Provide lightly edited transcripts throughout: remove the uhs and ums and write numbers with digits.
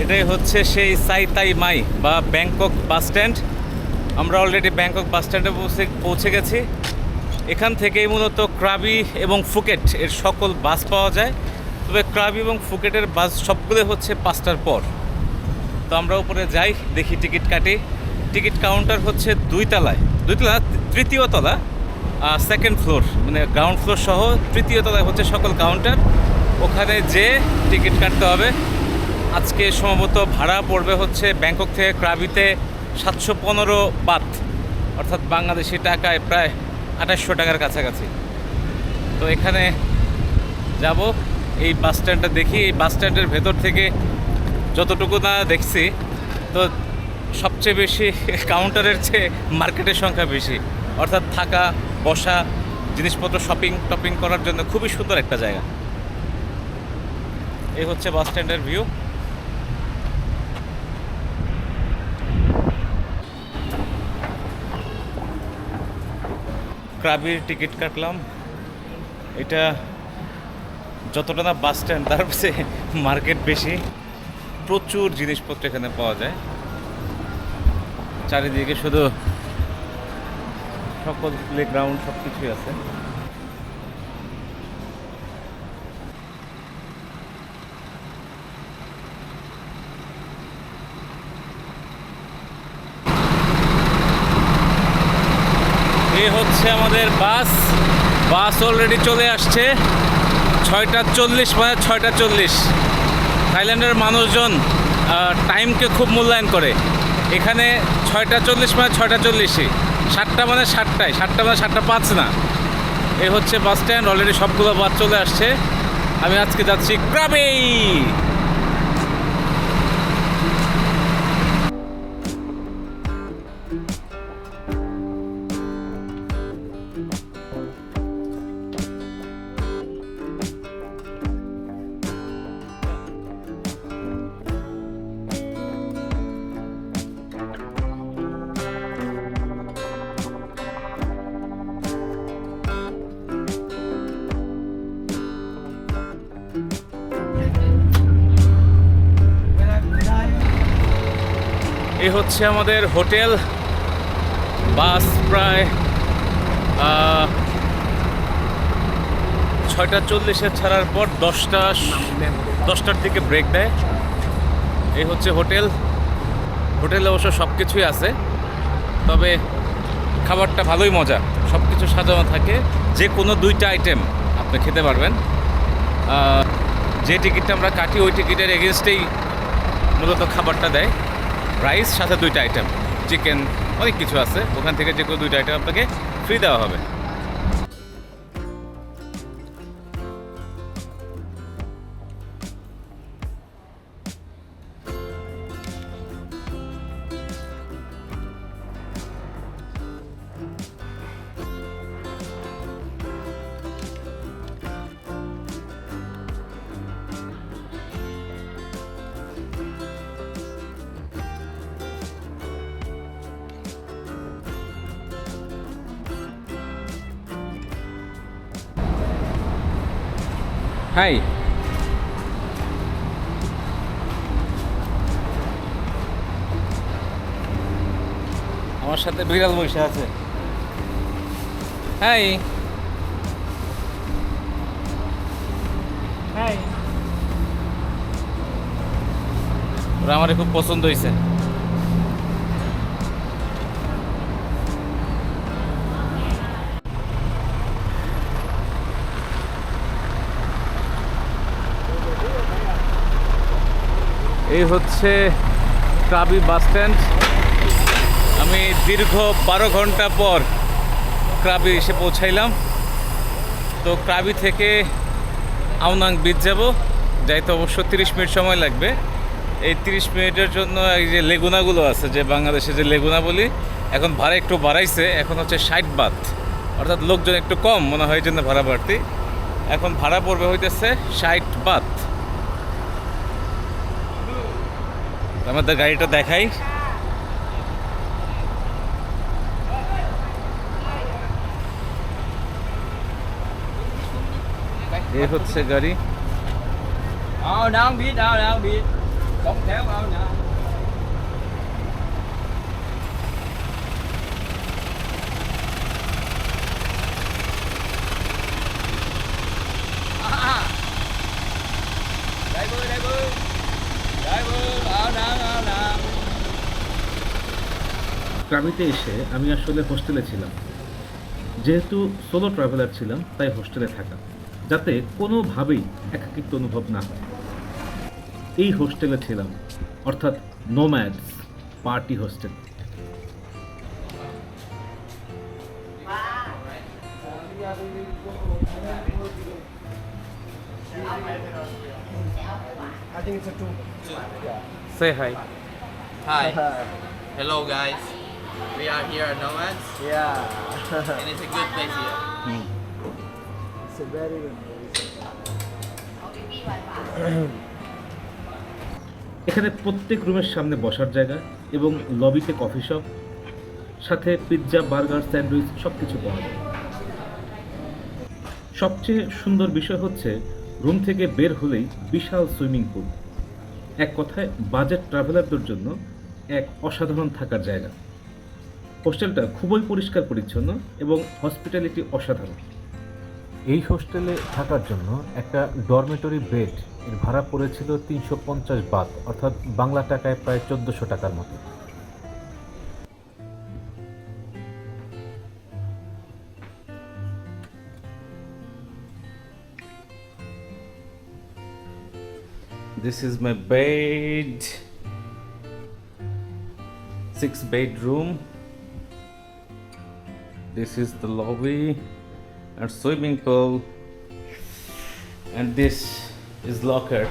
এটাই হচ্ছে সেই সাই তাই মাই বা ব্যাংকক বাস স্ট্যান্ড। আমরা অলরেডি ব্যাংকক বাস স্ট্যান্ডে পৌঁছে গেছি। এখান থেকেই মূলত ক্রাবি এবং ফুকেট এর সকল বাস পাওয়া যায়। তবে ক্রাবি এবং ফুকেটের বাস সবগুলো হচ্ছে 5টার পর। তো আমরা উপরে যাই, দেখি টিকিট কাটি। টিকিট কাউন্টার হচ্ছে দুইতলা, তৃতীয় তলা, সেকেন্ড ফ্লোর, মানে গ্রাউন্ড ফ্লোর সহ তৃতীয় তলায় হচ্ছে সকল কাউন্টার। ওখানে যে টিকিট কাটতে হবে। আজকে সম্ভবত ভাড়া পড়বে হচ্ছে ব্যাংকক থেকে ক্রাবিতে 715 বাত, অর্থাৎ বাংলাদেশি টাকায় প্রায় 2800 টাকার কাছাকাছি। তো এখানে যাব, এই বাস স্ট্যান্ডটা দেখি। এই বাস স্ট্যান্ডের ভেতর থেকে যতটুকু না দেখছি, তো সবচেয়ে বেশি কাউন্টারের চেয়ে মার্কেটের সংখ্যা বেশি, অর্থাৎ থাকা বসা জিনিসপত্র টপিং করার জন্য খুবই সুন্দর একটা জায়গা। এই হচ্ছে বাস স্ট্যান্ডের ভিউ। ক্রাবির টিকিট কাটলাম। এটা যতটা না বাস স্ট্যান্ড, তার কাছে মার্কেট বেশি। প্রচুর জিনিসপত্র এখানে পাওয়া যায়। চারিদিকে শুধু সকল প্লেগ্রাউন্ড সব কিছুই আছে। এই হচ্ছে আমাদের বাস অলরেডি চলে আসছে। 6:40, মানে 6:40। থাইল্যান্ডের মানুষজন টাইমকে খুব মূল্যায়ন করে। এখানে 6:40 মানে 6:40, 7টা মানে 7টায়, 7টা মানে 7:05 না। এই হচ্ছে বাস স্ট্যান্ড। অলরেডি সবগুলো বাস চলে আসছে। আমি আজকে যাচ্ছি ক্রাবি। এই হচ্ছে আমাদের হোটেল। বাস প্রায় 6:40 ছাড়ার পর 10টার দিকে ব্রেক দেয়। এই হচ্ছে হোটেলে অবশ্য সব কিছুই আছে, তবে খাবারটা ভালোই মজা। সব কিছু সাজানো থাকে, যে কোনো 2টা আইটেম আপনি খেতে পারবেন। যে টিকিটটা আমরা কাটি ওই টিকিটের এগেনস্টেই মূলত খাবারটা দেয়। রাইস সাথে 2টা আইটেম, চিকেন, অনেক কিছু আছে। ওখান থেকে যে কোনো 2টা আইটেম আপনাকে ফ্রি দেওয়া হবে। হাই, আমার সাথে বিড়াল বসে আছে। হাই হাই, ওরা আমার খুব পছন্দ হয়েছে। এই হচ্ছে ক্রাবি বাস স্ট্যান্ড। আমি দীর্ঘ 12 ঘন্টা পর ক্রাবি এসে পৌঁছাইলাম। তো ক্রাবি থেকে আওনাং বিচ যাইতে অবশ্য 30 মিনিট সময় লাগবে। এই 30 মিনিটের জন্য এই যে লেগুনাগুলো আছে, যে বাংলাদেশে যে লেগুনা বলি, এখন ভাড়া একটু বাড়াইছে। এখন হচ্ছে 60 বাত, অর্থাৎ লোকজন একটু কম মনে হয়, জন্য ভাড়া বাড়তি। এখন ভাড়া পড়বে হইতেছে 60 বাত। আমাদের গাড়িটা দেখাই। এই হচ্ছে গাড়ি। Não biết đâu, đâu biết. Không theo đâu nào. Đây bơi, đây bơi. Đây bơi, nào, nào. ক্রাবিতে এসে আমি আসলে হোস্টেলে ছিলাম। যেহেতু সোলো ট্রাভেলার ছিলাম তাই হোস্টেলে থাকা, যাতে কোনোভাবেই একাকিত্ব অনুভব না হয়। এই হোস্টেলে ছিলাম, অর্থাৎ Nomads Party Hostel. I think it's a two. Say hi. Hi. Hello guys. We are here at Nomads Yeah. and it's a good place here. It's a very good place. এখানে প্রত্যেক রুমের সামনে বসার জায়গা এবং লবিতে কফি শপ, সাথে pizza, burger, sandwich সব কিছু পাওয়া যায়। সবচেয়ে সুন্দর বিষয় হচ্ছে রুম থেকে বের হলেই বিশাল সুইমিং পুল। এক কথায় বাজেট ট্রাভেলারদের জন্য এক অসাধারণ থাকার জায়গা। হোস্টেলটা খুবই পরিষ্কার পরিচ্ছন্ন এবং হসপিটালিটি অসাধারণ। এই হোস্টেলে থাকার জন্য একটা ডরমেটরি বেড এর ভাড়া পড়েছিল 350 বাত, অর্থাৎ বাংলা টাকায় প্রায় 1400 টাকার মতো। This is my bed. 6 bedroom. This is the lobby and swimming pool. And this is locker.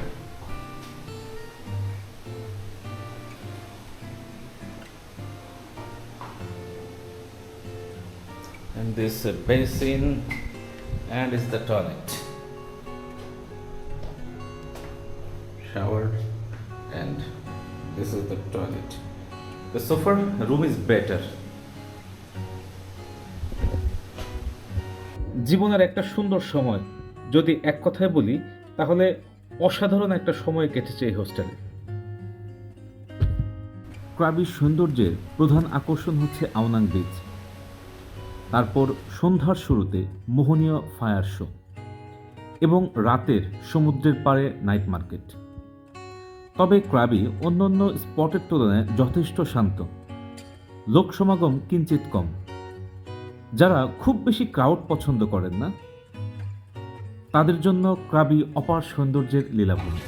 And this basin and is the toilet. Shower and this is the toilet. The sofa room is better. জীবনের একটা সুন্দর সময় যদি এক কথায় বলি তাহলে অসাধারণ একটা সময় কেটেছে এই হোস্টেলে। ক্রাবির সৌন্দর্যের প্রধান আকর্ষণ হচ্ছে আওনাং বিচ, তারপর সন্ধ্যার শুরুতে মোহনীয় ফায়ার শো এবং রাতের সমুদ্রের পাড়ে নাইট মার্কেট। তবে ক্রাবি অন্যান্য স্পটের তুলনায় যথেষ্ট শান্ত, লোক সমাগম কিঞ্চিত কম। যারা খুব বেশি ক্রাউড পছন্দ করেন না তাদের জন্য ক্রাবি অপার সৌন্দর্যের লীলাভূমি।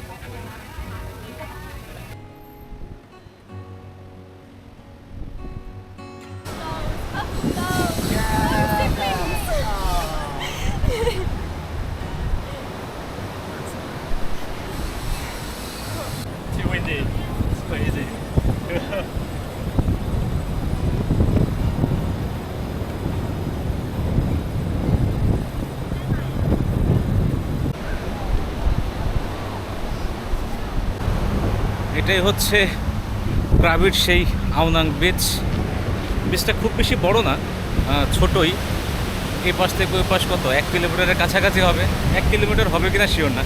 Too windy. It's crazy. এটাই হচ্ছে ক্রাবির সেই আওনাং বিচ। বিচটা খুব বেশি বড় না, ছোটই। এই পাশ থেকে ওই পাশ কত 1 কিলোমিটারের কাছাকাছি হবে। 1 কিলোমিটার হবে কিনা শিওর না,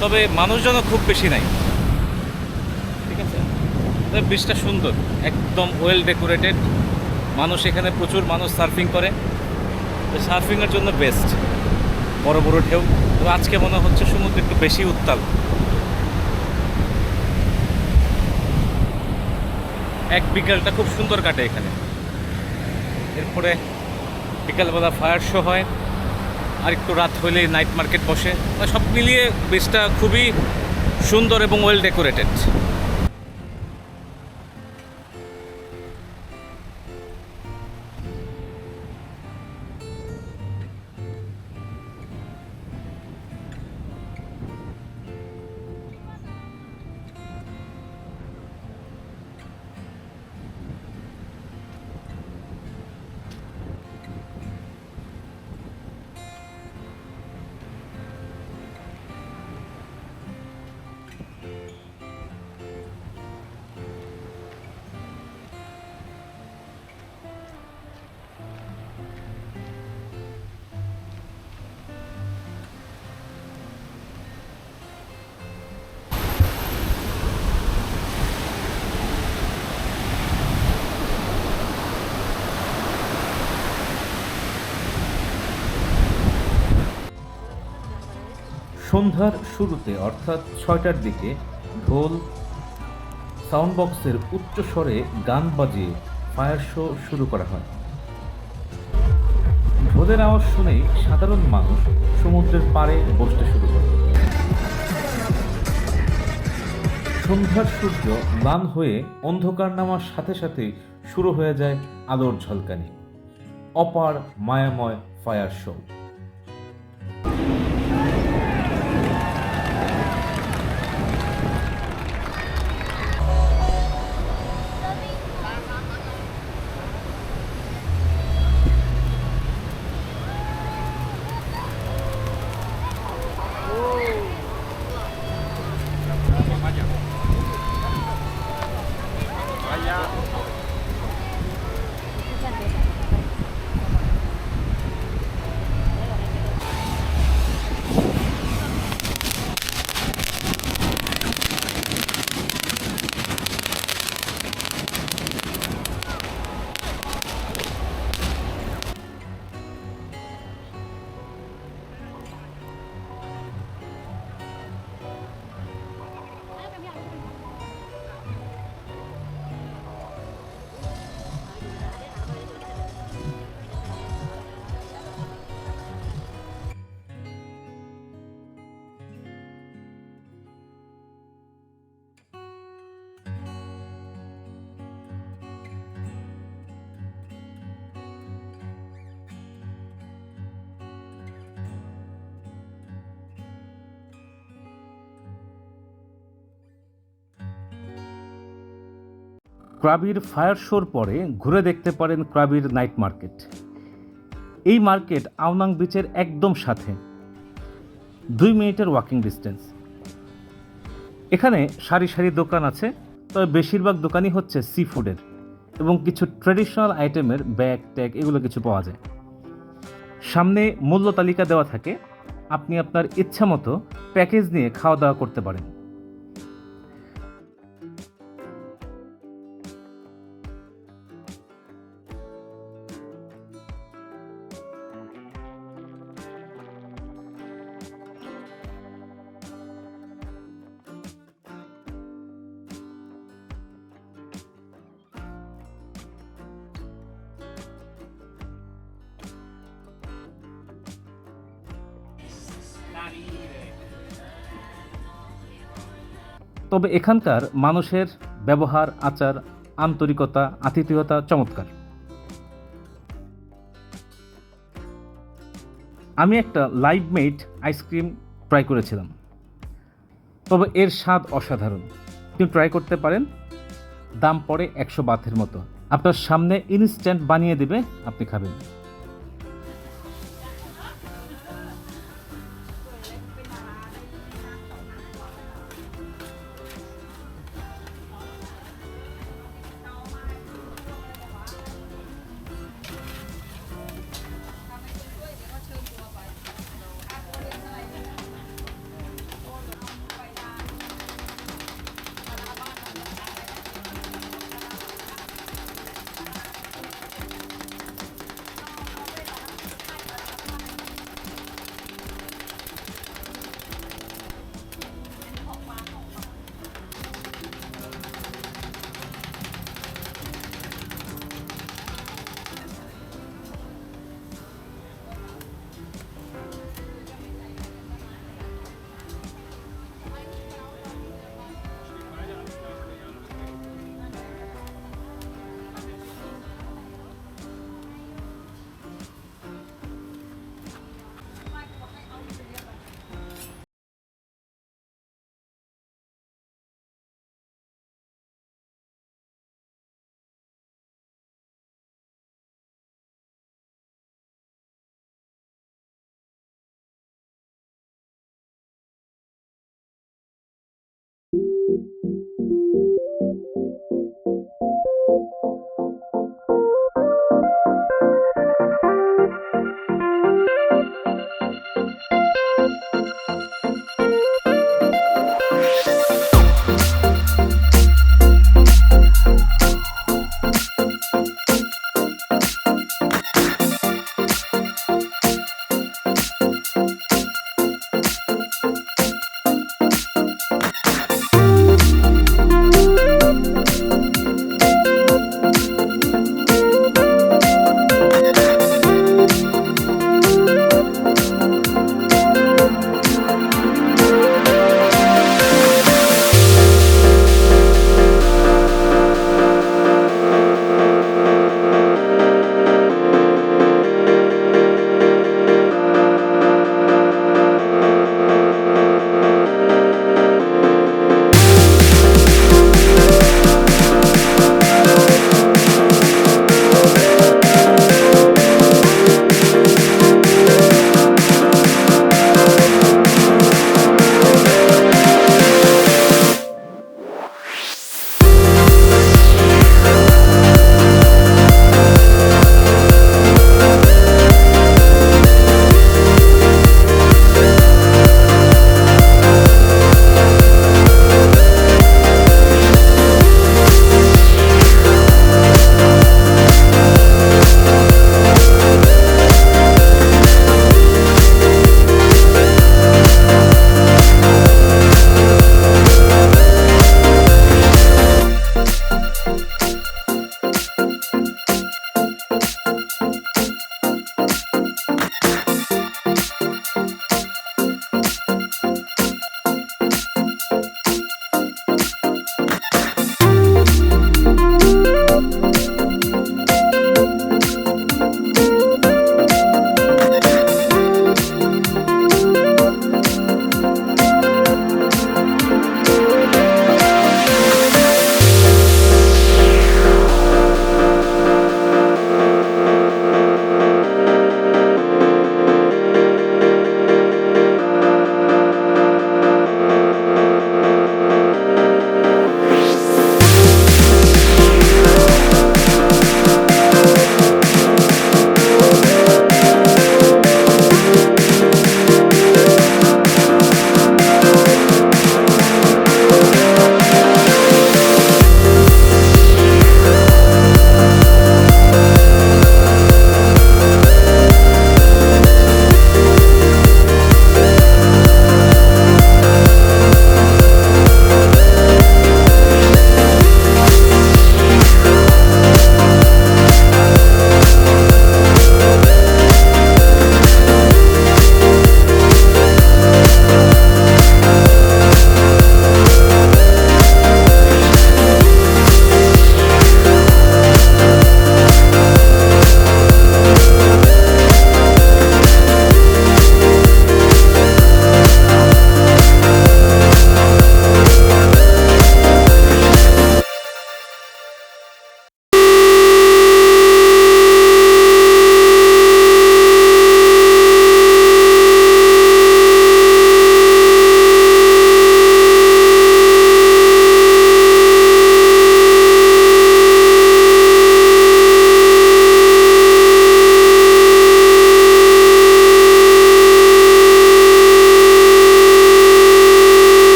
তবে মানুষজনও খুব বেশি নাই। ঠিক আছে, তবে বিচটা সুন্দর, একদম ওয়েল ডেকোরেটেড। মানুষ এখানে প্রচুর মানুষ সার্ফিং করে, তো সার্ফিংয়ের জন্য বেস্ট। বড় বড় ঢেউ। তো আজকে মনে হচ্ছে সমুদ্র একটু বেশি উত্তাল। এক বিকেলটা খুব সুন্দর কাটে এখানে। এরপরে বিকালবেলা ফায়ার শো হয়, আর একটু রাত হলেই নাইট মার্কেট বসে। সব মিলিয়ে বিচটা খুবই সুন্দর এবং ওয়েল ডেকোরেটেড। সন্ধ্যার শুরুতে অর্থাৎ 6টার দিকে ঢোল সাউন্ড বক্সের উচ্চ স্বরে গান বাজিয়ে ফায়ার শো শুরু করা হয়। ঢোলের আওয়াজ শুনেই সাধারণ মানুষ সমুদ্রের পাড়ে বসতে শুরু করে। সন্ধ্যার সূর্য ম্লান হয়ে অন্ধকার নামার সাথে সাথে শুরু হয়ে যায় আলোর ঝলকানি, অপার মায়াময় ফায়ার শো। ক্রাবির ফায়ার শোর পরে ঘুরে দেখতে পারেন ক্রাবির নাইট মার্কেট। এই মার্কেট আওনাং বিচের একদম সাথে, 2 মিনিটের ওয়াকিং ডিস্টেন্স। এখানে সারি সারি দোকান আছে, তবে বেশিরভাগ দোকানই হচ্ছে সি ফুডের এবং কিছু ট্র্যাডিশনাল আইটেমের ব্যাগ ট্যাগ এগুলো কিছু পাওয়া যায়। সামনে মূল্য তালিকা দেওয়া থাকে, আপনি আপনার ইচ্ছা মতো প্যাকেজ নিয়ে খাওয়া দাওয়া করতে পারেন। তবে এখানকার মানুষের ব্যবহার, আচার, আন্তরিকতা, আতিথেয়তা চমৎকার। আমি একটা লাইভ মেড আইসক্রিম ট্রাই করেছিলাম, তবে এর স্বাদ অসাধারণ। আপনি ট্রাই করতে পারেন। দাম পড়ে 100 বাথের মতো। আপনার সামনে ইনস্ট্যান্ট বানিয়ে দেবে, আপনি খাবেন।